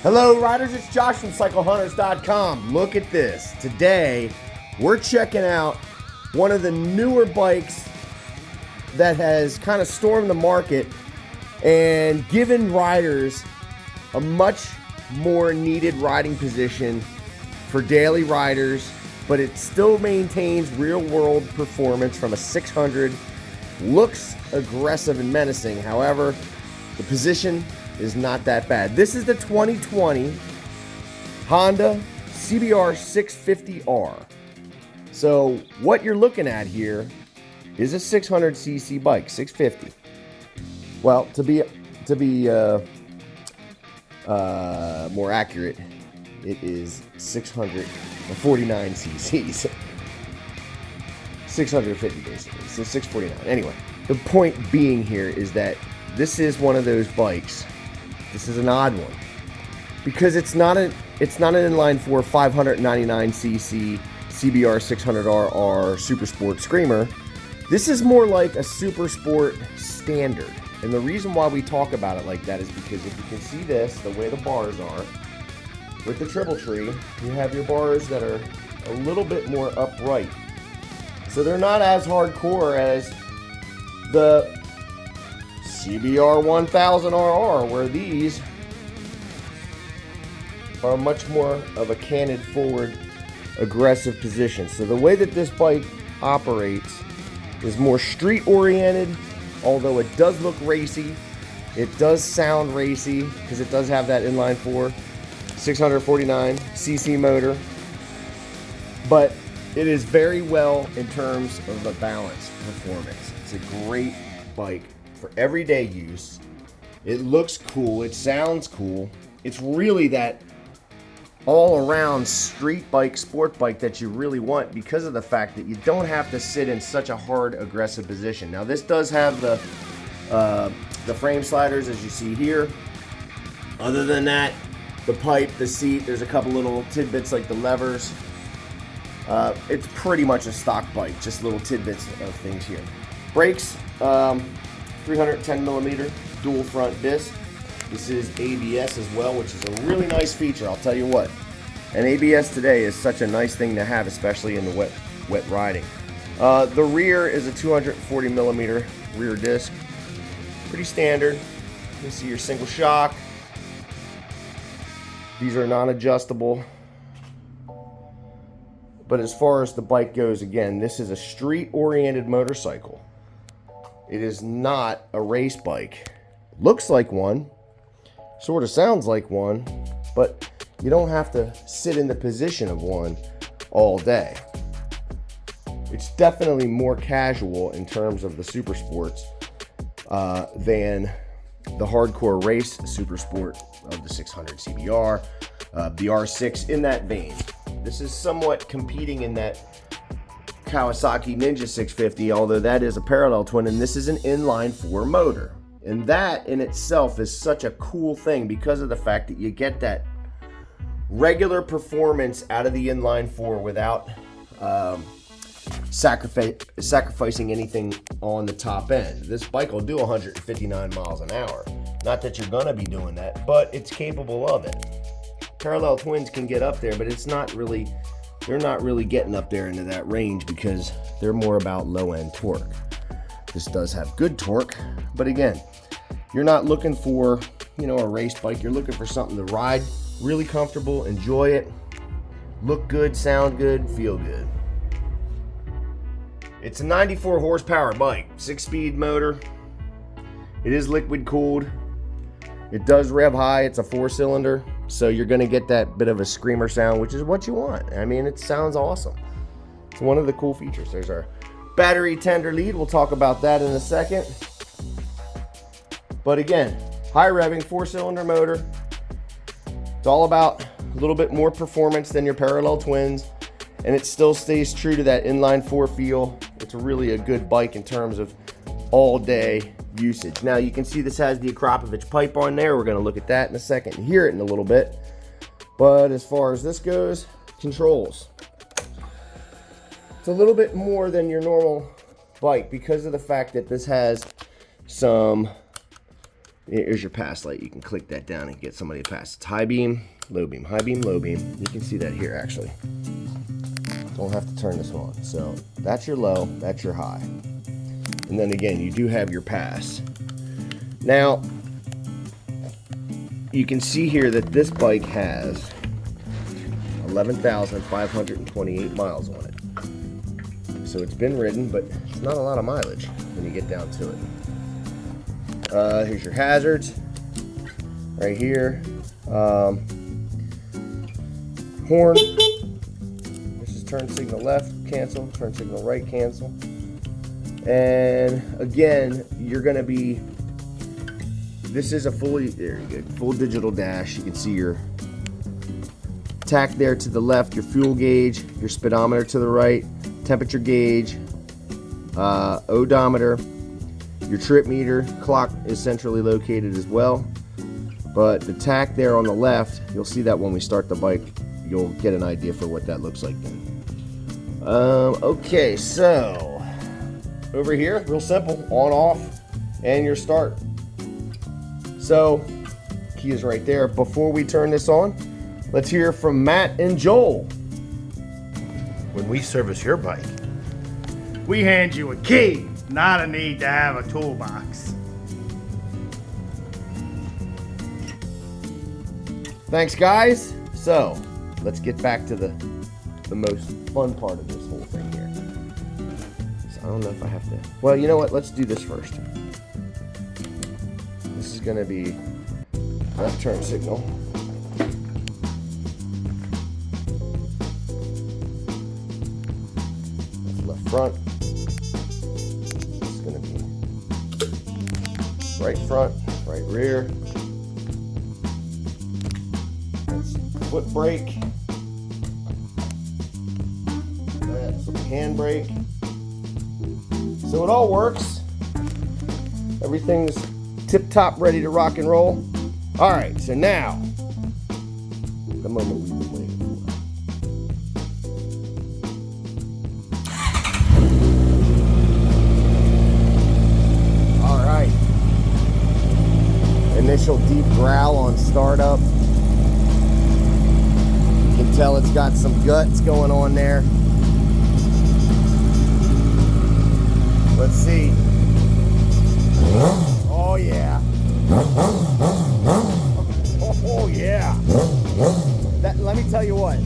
Hello riders, it's Josh from CycleHunters.com. Look at this. Today, we're checking out one of the newer bikes that has kind of stormed the market and given riders a much more needed riding position for daily riders, but it still maintains real-world performance from a 600. Looks aggressive and menacing. However, the position is not that bad. This is the 2020 Honda CBR650r. So what you're looking at here is a 600cc bike, 650. Well, to be more accurate, it is 649 cc's. 650 basically, so 649. Anyway, the point being here is that this is one of those bikes. This is an odd one because it's not an inline 4 599cc CBR600r SuperSport Screamer. This is more like a SuperSport standard. And the reason why we talk about it like that is because if you can see this, the way the bars are, with the triple tree, you have your bars that are a little bit more upright. So they're not as hardcore as the CBR1000RR, where these are much more of a canted forward aggressive position. So the way that this bike operates is more street oriented, although it does look racy. It does sound racy because it does have that inline 4 649cc motor, but it is very well in terms of the balance performance. It's a great bike for everyday use. It looks cool, it sounds cool. It's really that all-around street bike, sport bike that you really want because of the fact that you don't have to sit in such a hard, aggressive position. Now this does have the frame sliders as you see here. Other than that, the pipe, the seat, there's a couple little tidbits like the levers. It's pretty much a stock bike, just little tidbits of things here. Brakes, 310 millimeter dual front disc. This is ABS as well, which is a really nice feature, I'll tell you what. And ABS today is such a nice thing to have, especially in the wet riding. The rear is a 240 millimeter rear disc. Pretty standard. You see your single shock. These are non-adjustable. But as far as the bike goes, again, this is a street-oriented motorcycle. It is not a race bike. Looks like one, sort of sounds like one, but you don't have to sit in the position of one all day. It's definitely more casual in terms of the super sports than the hardcore race super sport of the 600 CBR, the R6 in that vein. This is somewhat competing in that Kawasaki Ninja 650, although that is a parallel twin, and this is an inline 4 motor. And that in itself is such a cool thing because of the fact that you get that regular performance out of the inline 4 without sacrificing anything on the top end. This bike will do 159 miles an hour. Not that you're gonna be doing that, but it's capable of it. Parallel twins can get up there, but it's not really, they're not really getting up there into that range because they're more about low-end torque. This does have good torque, but again, you're not looking for, a race bike. You're looking for something to ride really comfortable, enjoy it, look good, sound good, feel good. It's a 94 horsepower bike, 6-speed motor. It is liquid cooled. It does rev high. It's a 4-cylinder, so you're going to get that bit of a screamer sound, which is what you want. I mean, it sounds awesome. It's one of the cool features. There's our battery tender lead. We'll talk about that in a second. But again, high-revving 4-cylinder motor. It's all about a little bit more performance than your parallel twins, and it still stays true to that inline 4 feel. It's really a good bike in terms of all-day usage. Now you can see this has the Akrapovic pipe on there. We're going to look at that in a second and hear it in a little bit. But as far as this goes, controls. It's a little bit more than your normal bike because of the fact that this has some Here's your pass light. You can click that down and get somebody to pass. It's high beam, low beam, high beam, low beam. You can see that here actually. Don't have to turn this on. So that's your low, that's your high. And then again, you do have your pass. Now, you can see here that this bike has 11,528 miles on it. So it's been ridden, but it's not a lot of mileage when you get down to it. Here's your hazards right here. Horn. This is turn signal left, cancel. Turn signal right, cancel. And again, you're going to be, this is a fully, there you go, full digital dash. You can see your tack there to the left, your fuel gauge, your speedometer to the right, temperature gauge, odometer. Your trip meter clock is centrally located as well, but the tack there on the left, you'll see that when we start the bike, you'll get an idea for what that looks like then. Okay, so over here, real simple, on, off, and your start. So key is right there. Before we turn this on, let's hear from Matt and Joel. When we service your bike, we hand you a key, not a need to have a toolbox. Thanks, guys. So let's get back to the most fun part of this whole thing here. So I don't know if I have to. Well, you know what? Let's do this first. This is going to be left turn signal. That's left front. This is going to be right front, right rear. That's foot brake. That's hand brake. So it all works. Everything's tip-top, ready to rock and roll. All right, so now, the moment we've been waiting for. All right. Initial deep growl on startup. You can tell it's got some guts going on there. Let's see. Oh yeah. Oh yeah. Let me tell you what.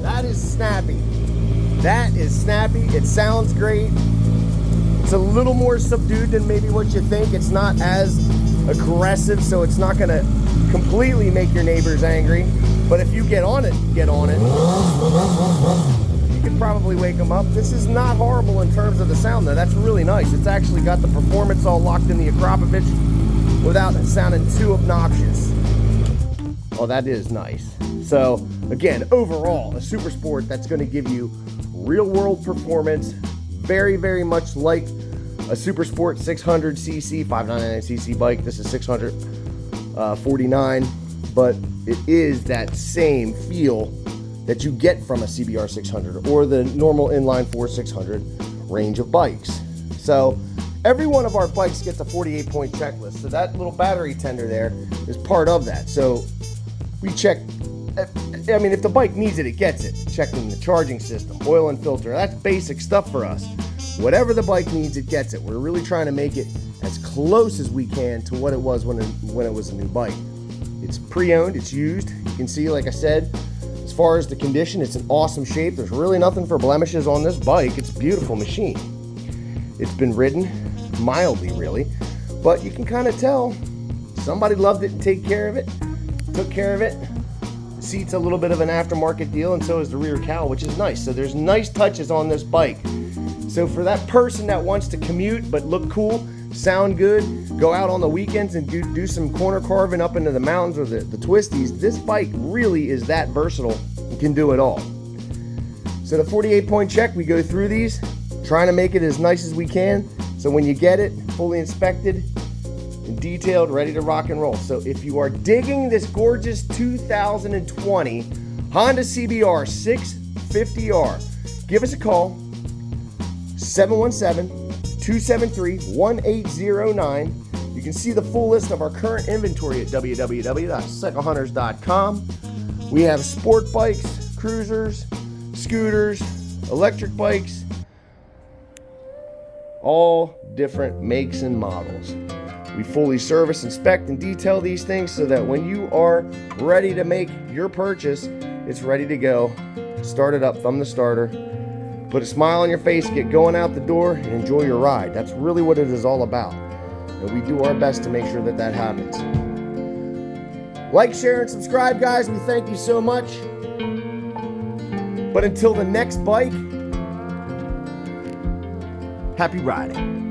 That is snappy. That is snappy. It sounds great. It's a little more subdued than maybe what you think. It's not as aggressive, so it's not going to completely make your neighbors angry. But if you get on it, you can probably wake them up. This is not horrible in terms of the sound, though. That's really nice. It's actually got the performance all locked in the Akrapovic without it sounding too obnoxious. Oh, that is nice. So, again, overall, a SuperSport that's going to give you real-world performance, very, very much like a SuperSport 600cc, 599cc bike. This is 649, but it is that same feel that you get from a CBR600 or the normal inline 4 600 range of bikes. So every one of our bikes gets a 48-point checklist. So that little battery tender there is part of that. So we check, I mean, if the bike needs it, it gets it. Checking the charging system, oil and filter, that's basic stuff for us. Whatever the bike needs, it gets it. We're really trying to make it as close as we can to what it was when it was a new bike. It's pre-owned, it's used. You can see, like I said, as far as the condition, it's in awesome shape. There's really nothing for blemishes on this bike. It's a beautiful machine. It's been ridden mildly, really, but you can kind of tell somebody loved it and took care of it. The seat's a little bit of an aftermarket deal, and so is the rear cowl, which is nice. So there's nice touches on this bike. So for that person that wants to commute but look cool, sound good, go out on the weekends and do some corner carving up into the mountains or the twisties, this bike really is that versatile and can do it all. So the 48-point check, we go through these, trying to make it as nice as we can. So when you get it, fully inspected and detailed, ready to rock and roll. So if you are digging this gorgeous 2020 Honda CBR650r, give us a call. 717-273-1809. You can see the full list of our current inventory at www.cyclehunters.com. We have sport bikes, cruisers, scooters, electric bikes, all different makes and models. We fully service, inspect, and detail these things so that when you are ready to make your purchase, it's ready to go. Start it up from the starter. Put a smile on your face, get going out the door, and enjoy your ride. That's really what it is all about. And we do our best to make sure that that happens. Like, share, and subscribe, guys. We thank you so much. But until the next bike, happy riding.